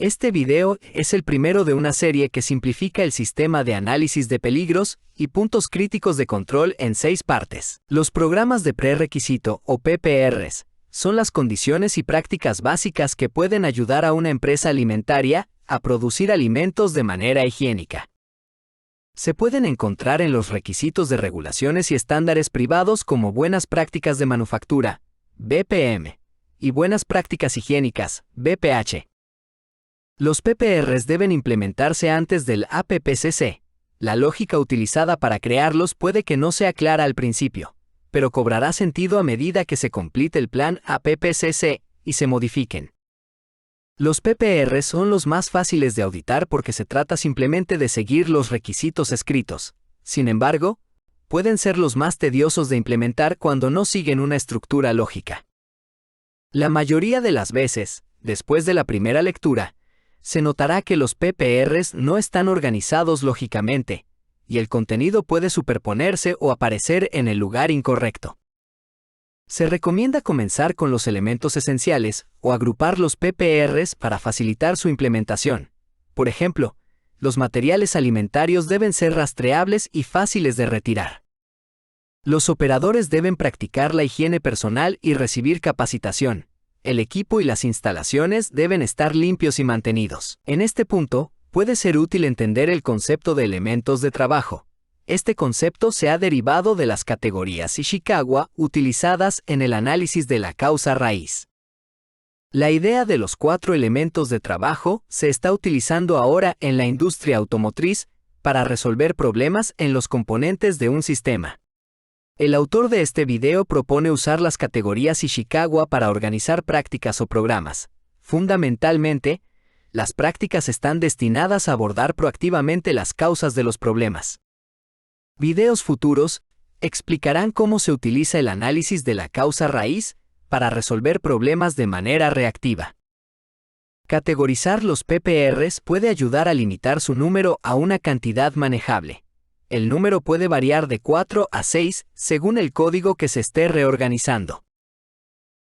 Este video es el primero de una serie que simplifica el sistema de análisis de peligros y puntos críticos de control en 6 partes. Los programas de prerequisito o PPRs son las condiciones y prácticas básicas que pueden ayudar a una empresa alimentaria a producir alimentos de manera higiénica. Se pueden encontrar en los requisitos de regulaciones y estándares privados como buenas prácticas de manufactura, BPM, y buenas prácticas higiénicas, BPH. Los PPRs deben implementarse antes del APPCC. La lógica utilizada para crearlos puede que no sea clara al principio, pero cobrará sentido a medida que se complete el plan APPCC y se modifiquen. Los PPRs son los más fáciles de auditar porque se trata simplemente de seguir los requisitos escritos. Sin embargo, pueden ser los más tediosos de implementar cuando no siguen una estructura lógica. La mayoría de las veces, después de la primera lectura, se notará que los PPRs no están organizados lógicamente, y el contenido puede superponerse o aparecer en el lugar incorrecto. Se recomienda comenzar con los elementos esenciales o agrupar los PPRs para facilitar su implementación. Por ejemplo, los materiales alimentarios deben ser rastreables y fáciles de retirar. Los operadores deben practicar la higiene personal y recibir capacitación. El equipo y las instalaciones deben estar limpios y mantenidos. En este punto, puede ser útil entender el concepto de elementos de trabajo. Este concepto se ha derivado de las categorías Ishikawa utilizadas en el análisis de la causa raíz. La idea de los 4 elementos de trabajo se está utilizando ahora en la industria automotriz para resolver problemas en los componentes de un sistema. El autor de este video propone usar las categorías Ishikawa para organizar prácticas o programas. Fundamentalmente, las prácticas están destinadas a abordar proactivamente las causas de los problemas. Videos futuros explicarán cómo se utiliza el análisis de la causa raíz para resolver problemas de manera reactiva. Categorizar los PPRs puede ayudar a limitar su número a una cantidad manejable. El número puede variar de 4 a 6 según el código que se esté reorganizando.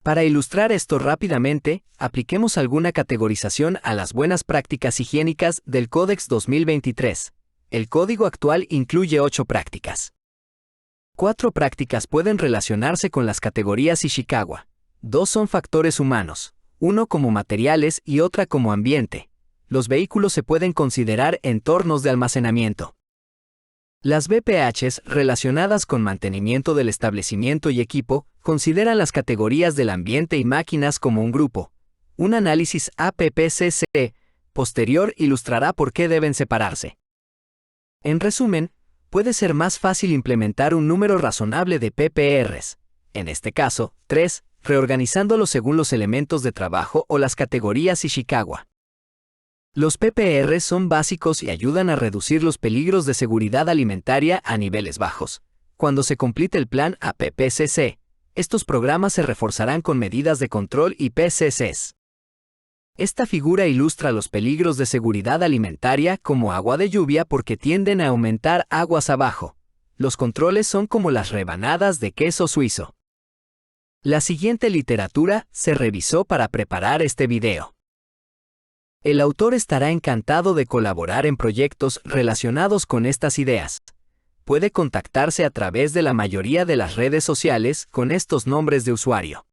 Para ilustrar esto rápidamente, apliquemos alguna categorización a las buenas prácticas higiénicas del Códex 2023. El código actual incluye 8 prácticas. 4 prácticas pueden relacionarse con las categorías Ishikawa. 2 son factores humanos, uno como materiales y otra como ambiente. Los vehículos se pueden considerar entornos de almacenamiento. Las BPHs relacionadas con mantenimiento del establecimiento y equipo consideran las categorías del ambiente y máquinas como un grupo. Un análisis APPCC posterior ilustrará por qué deben separarse. En resumen, puede ser más fácil implementar un número razonable de PPRs, en este caso, 3, reorganizándolos según los elementos de trabajo o las categorías Ishikawa. Los PPRs son básicos y ayudan a reducir los peligros de seguridad alimentaria a niveles bajos. Cuando se complete el plan APPCC, estos programas se reforzarán con medidas de control y PCCs. Esta figura ilustra los peligros de seguridad alimentaria como agua de lluvia porque tienden a aumentar aguas abajo. Los controles son como las rebanadas de queso suizo. La siguiente literatura se revisó para preparar este video. El autor estará encantado de colaborar en proyectos relacionados con estas ideas. Puede contactarse a través de la mayoría de las redes sociales con estos nombres de usuario.